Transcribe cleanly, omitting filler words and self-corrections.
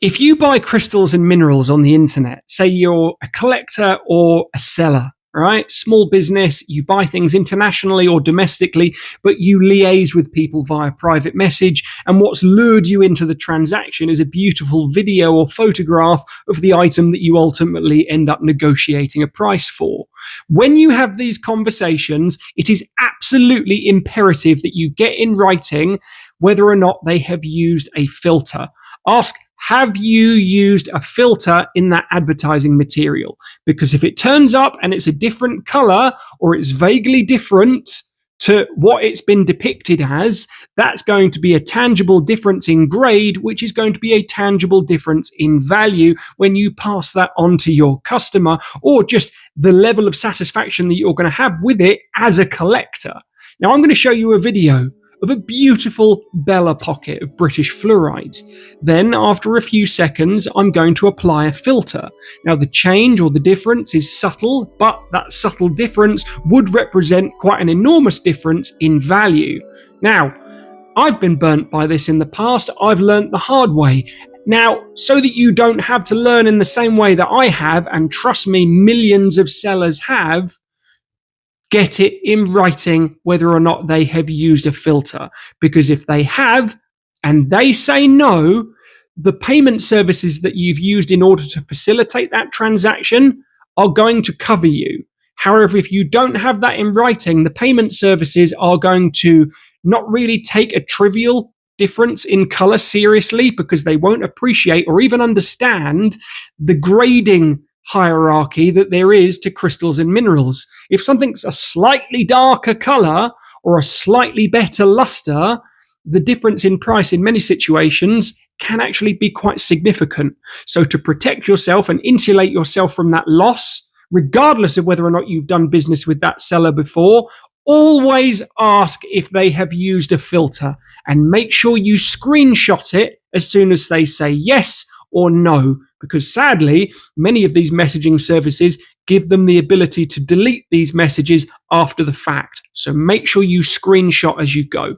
If you buy crystals and minerals on the internet, say you're a collector or a seller, right? Small business, you buy things internationally or domestically, but you liaise with people via private message. And what's lured you into the transaction is a beautiful video or photograph of the item that you ultimately end up negotiating a price for. When you have these conversations, it is absolutely imperative that you get in writing whether or not they have used a filter. Ask, have you used a filter in that advertising material? Because if it turns up and it's a different color or it's vaguely different to what it's been depicted as, that's going to be a tangible difference in grade, which is going to be a tangible difference in value when you pass that on to your customer, or just the level of satisfaction that you're going to have with it as a collector. Now, I'm going to show you a video of a beautiful Bella pocket of British fluorite. Then, after a few seconds, I'm going to apply a filter. Now, the change or the difference is subtle, but that subtle difference would represent quite an enormous difference in value. Now, I've been burnt by this in the past. I've learnt the hard way. Now, so that you don't have to learn in the same way that I have, and trust me, millions of sellers have, get it in writing whether or not they have used a filter. Because if they have, and they say no, the payment services that you've used in order to facilitate that transaction are going to cover you. However, if you don't have that in writing, the payment services are going to not really take a trivial difference in color seriously, because they won't appreciate or even understand the grading hierarchy that there is to crystals and minerals. If something's a slightly darker color or a slightly better luster, the difference in price in many situations can actually be quite significant. So to protect yourself and insulate yourself from that loss, regardless of whether or not you've done business with that seller before, always ask if they have used a filter, and make sure you screenshot it as soon as they say yes or no, because sadly, many of these messaging services give them the ability to delete these messages after the fact. So make sure you screenshot as you go.